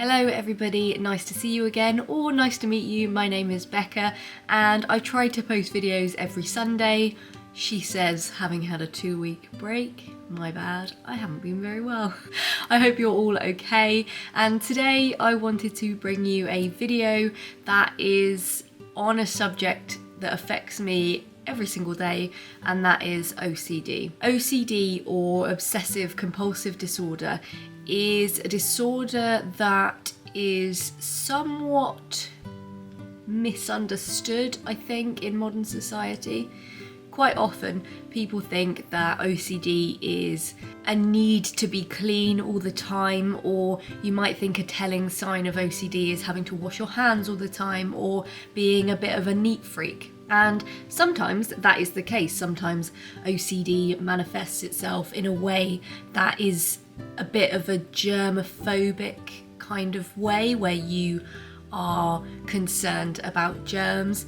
Hello everybody, nice to see you again, or nice to meet you. My name is Becca and I try to post videos every Sunday. She says, having had a 2-week break. My bad, I haven't been very well. I hope you're all okay, and today I wanted to bring you a video that is on a subject that affects me every single day, and that is OCD. OCD, or obsessive compulsive disorder, is a disorder that is somewhat misunderstood, I think, in modern society. Quite often people think that OCD is a need to be clean all the time, or you might think a telling sign of OCD is having to wash your hands all the time, or being a bit of a neat freak. And sometimes that is the case. Sometimes OCD manifests itself in a way that is a bit of a germophobic kind of way, where you are concerned about germs.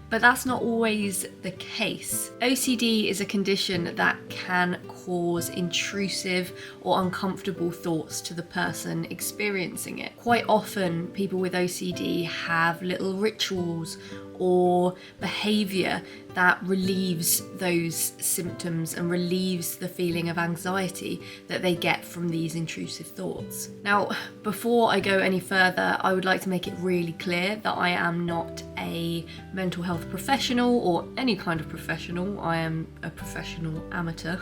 But that's not always the case. OCD is a condition that can cause intrusive or uncomfortable thoughts to the person experiencing it. Quite often, people with OCD have little rituals or behaviour that relieves those symptoms and relieves the feeling of anxiety that they get from these intrusive thoughts. Now, before I go any further, I would like to make it really clear that I am not a mental health professional or any kind of professional. I am a professional amateur.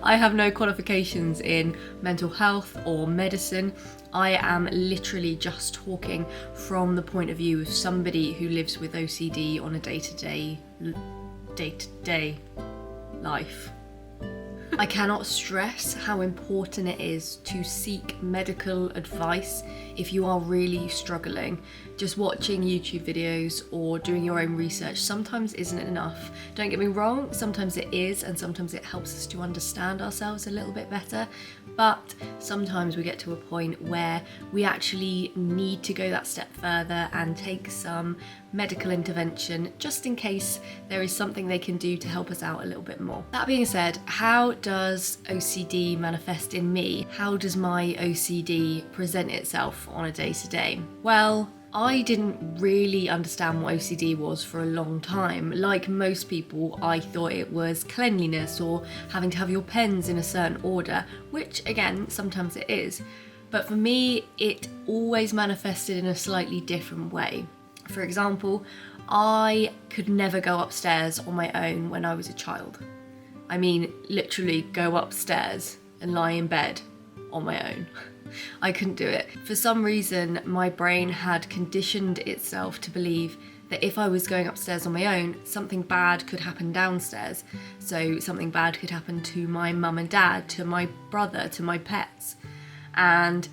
I have no qualifications in mental health or medicine. I am literally just talking from the point of view of somebody who lives with OCD on a day-to-day life. I cannot stress how important it is to seek medical advice if you are really struggling. Just watching YouTube videos or doing your own research sometimes isn't enough. Don't get me wrong, sometimes it is, and sometimes it helps us to understand ourselves a little bit better. But sometimes we get to a point where we actually need to go that step further and take some medical intervention, just in case there is something they can do to help us out a little bit more. That being said, how does OCD manifest in me? How does my OCD present itself on a day-to-day? Well, I didn't really understand what OCD was for a long time. Like most people, I thought it was cleanliness or having to have your pens in a certain order, which again, sometimes it is. But for me, it always manifested in a slightly different way. For example, I could never go upstairs on my own when I was a child. I mean, literally go upstairs and lie in bed on my own. I couldn't do it. For some reason, my brain had conditioned itself to believe that if I was going upstairs on my own, something bad could happen downstairs. So something bad could happen to my mum and dad, to my brother, to my pets. And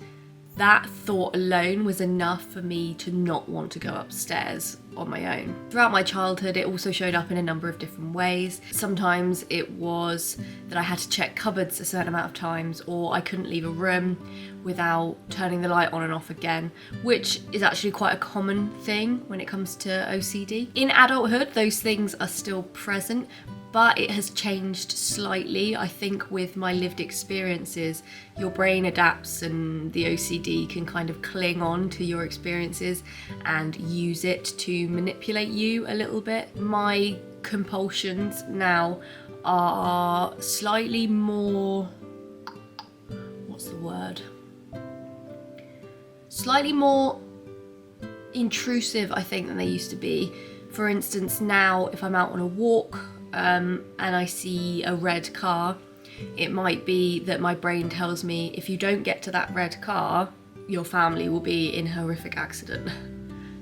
that thought alone was enough for me to not want to go upstairs on my own. Throughout my childhood, it also showed up in a number of different ways. Sometimes it was that I had to check cupboards a certain amount of times, or I couldn't leave a room without turning the light on and off again, which is actually quite a common thing when it comes to OCD. In adulthood, those things are still present, but it has changed slightly. I think with my lived experiences, your brain adapts and the OCD can kind of cling on to your experiences and use it to manipulate you a little bit. My compulsions now are slightly more, slightly more intrusive, I think, than they used to be. For instance, now if I'm out on a walk, and I see a red car, it might be that my brain tells me, if you don't get to that red car, your family will be in a horrific accident.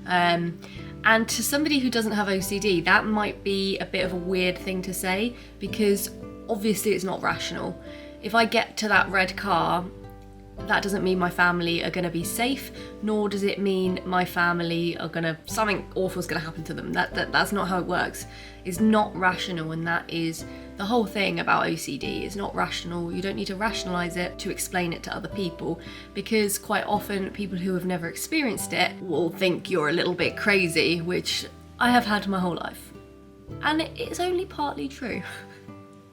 And to somebody who doesn't have OCD, that might be a bit of a weird thing to say, because obviously it's not rational. If I get to that red car, that doesn't mean my family are going to be safe, nor does it mean my family are going to, something awful is going to happen to them. That's not how it works. It's not rational, and that is the whole thing about OCD. It's not rational. You don't need to rationalize it to explain it to other people, because quite often people who have never experienced it will think you're a little bit crazy, which I have had my whole life. And it's only partly true.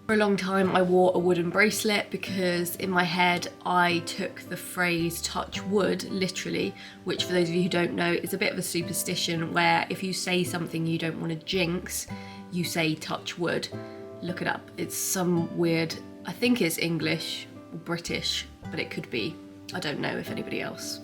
For a long time I wore a wooden bracelet because in my head I took the phrase touch wood literally, which for those of you who don't know is a bit of a superstition where if you say something you don't want to jinx, you say touch wood. Look it up. It's some weird, I think it's English or British, but it could be. I don't know if anybody else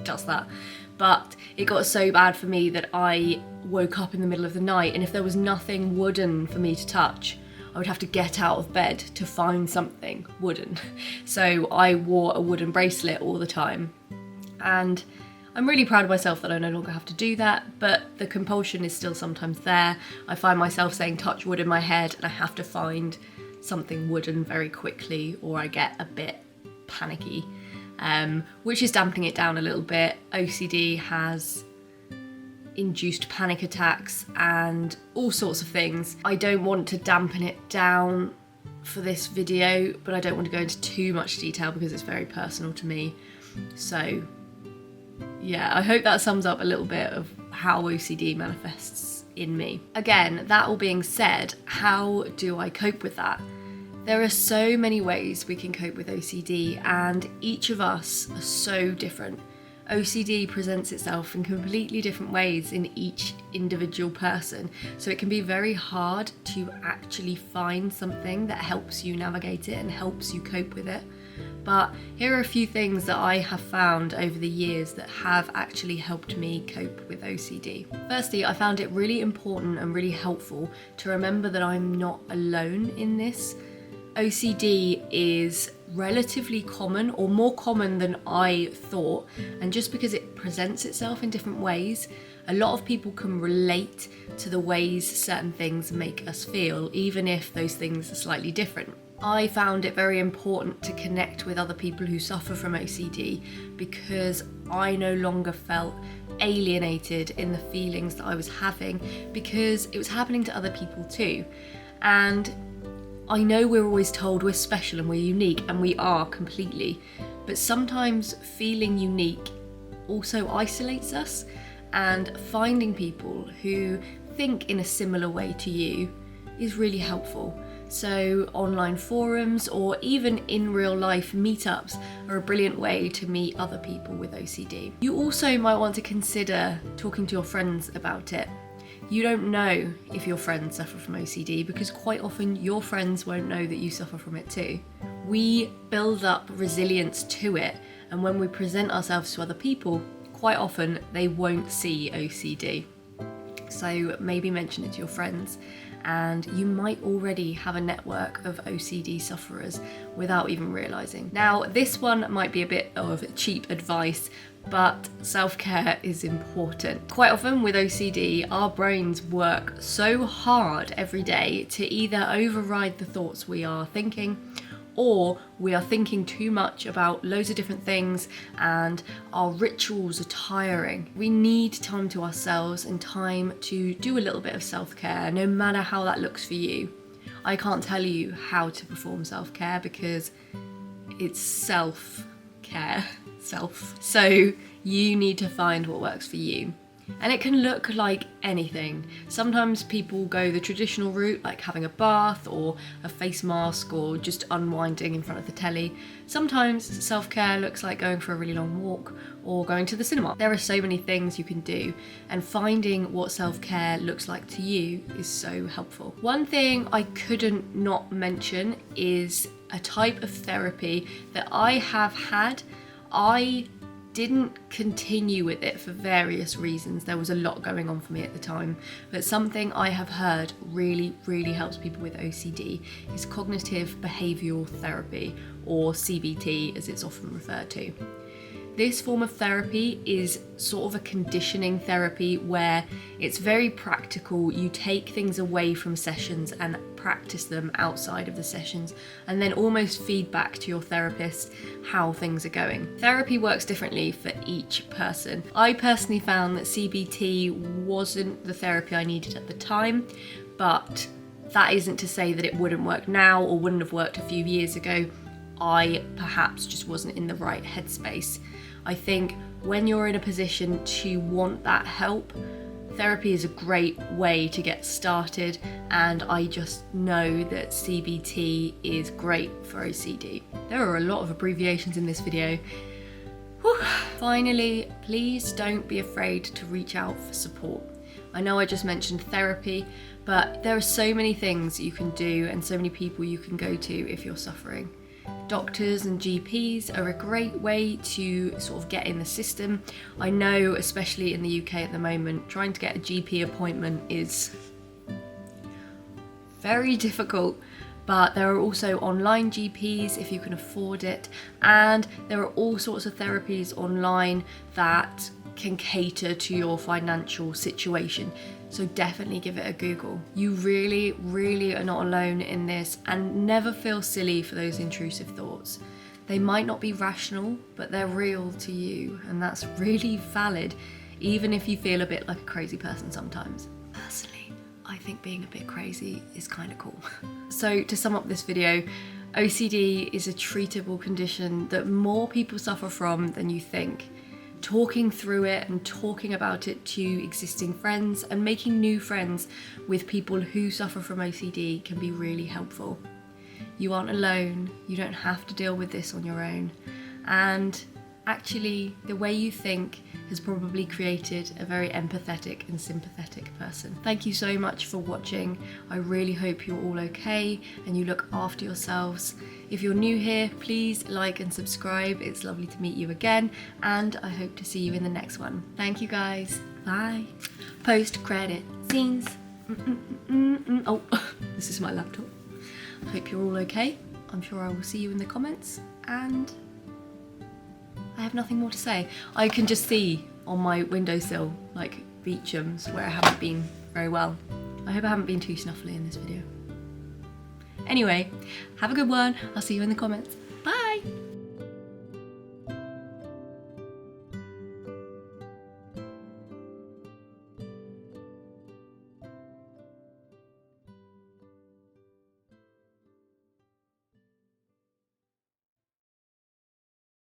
does that. But it got so bad for me that I woke up in the middle of the night, and if there was nothing wooden for me to touch, I would have to get out of bed to find something wooden. So I wore a wooden bracelet all the time. And I'm really proud of myself that I no longer have to do that, but the compulsion is still sometimes there. I find myself saying touch wood in my head and I have to find something wooden very quickly or I get a bit panicky, which is dampening it down a little bit. OCD has induced panic attacks and all sorts of things. I don't want to dampen it down for this video, but I don't want to go into too much detail because it's very personal to me. So yeah, I hope that sums up a little bit of how OCD manifests in me. Again, that all being said, how do I cope with that? There are so many ways we can cope with OCD, and each of us are so different. OCD presents itself in completely different ways in each individual person, so it can be very hard to actually find something that helps you navigate it and helps you cope with it. But here are a few things that I have found over the years that have actually helped me cope with OCD. Firstly, I found it really important and really helpful to remember that I'm not alone in this. OCD is relatively common, or more common than I thought, and just because it presents itself in different ways, a lot of people can relate to the ways certain things make us feel, even if those things are slightly different. I found it very important to connect with other people who suffer from OCD because I no longer felt alienated in the feelings that I was having, because it was happening to other people too. And I know we're always told we're special and we're unique, and we are completely, but sometimes feeling unique also isolates us, and finding people who think in a similar way to you is really helpful. So online forums or even in real life meetups are a brilliant way to meet other people with OCD. You also might want to consider talking to your friends about it. You don't know if your friends suffer from OCD because quite often your friends won't know that you suffer from it too. We build up resilience to it, and when we present ourselves to other people, quite often they won't see OCD. So maybe mention it to your friends, and you might already have a network of OCD sufferers without even realising. Now, this one might be a bit of cheap advice, but self-care is important. Quite often with OCD, our brains work so hard every day to either override the thoughts we are thinking, or we are thinking too much about loads of different things and our rituals are tiring. We need time to ourselves and time to do a little bit of self-care, no matter how that looks for you. I can't tell you how to perform self-care because it's self-care. So you need to find what works for you. And it can look like anything. Sometimes people go the traditional route, like having a bath or a face mask or just unwinding in front of the telly. Sometimes self-care looks like going for a really long walk or going to the cinema. There are so many things you can do, and finding what self-care looks like to you is so helpful. One thing I couldn't not mention is a type of therapy that I have had. I didn't continue with it for various reasons. There was a lot going on for me at the time, but something I have heard really helps people with OCD is cognitive behavioural therapy, or CBT as it's often referred to. This form of therapy is sort of a conditioning therapy where it's very practical. You take things away from sessions and practice them outside of the sessions, and then almost feed back to your therapist how things are going. Therapy works differently for each person. I personally found that CBT wasn't the therapy I needed at the time, but that isn't to say that it wouldn't work now or wouldn't have worked a few years ago. I perhaps just wasn't in the right headspace. I think when you're in a position to want that help, Therapy is a great way to get started, and I just know that CBT is great for OCD. There are a lot of abbreviations in this video. Whew. Finally, please don't be afraid to reach out for support. I know I just mentioned therapy, but there are so many things you can do and so many people you can go to if you're suffering. Doctors and GPs are a great way to sort of get in the system. I know, especially in the UK at the moment, trying to get a GP appointment is very difficult, but there are also online GPs if you can afford it, and there are all sorts of therapies online that can cater to your financial situation. So definitely give it a Google. You really, really are not alone in this, and never feel silly for those intrusive thoughts. They might not be rational, but they're real to you, and that's really valid, even if you feel a bit like a crazy person sometimes. Personally, I think being a bit crazy is kind of cool. So to sum up this video, OCD is a treatable condition that more people suffer from than you think. Talking through it and talking about it to existing friends and making new friends with people who suffer from OCD can be really helpful. You aren't alone, you don't have to deal with this on your own, and actually the way you think has probably created a very empathetic and sympathetic person. Thank you so much for watching. I really hope you're all okay and you look after yourselves. If you're new here, please like and subscribe. It's lovely to meet you again, and I hope to see you in the next one. Thank you guys. Bye. Post-credit scenes. Oh, this is my laptop. I hope you're all okay. I'm sure I will see you in the comments, and I have nothing more to say. I can just see on my windowsill like Beecham's where I haven't been very well. I hope I haven't been too snuffly in this video. Anyway, have a good one. I'll see you in the comments.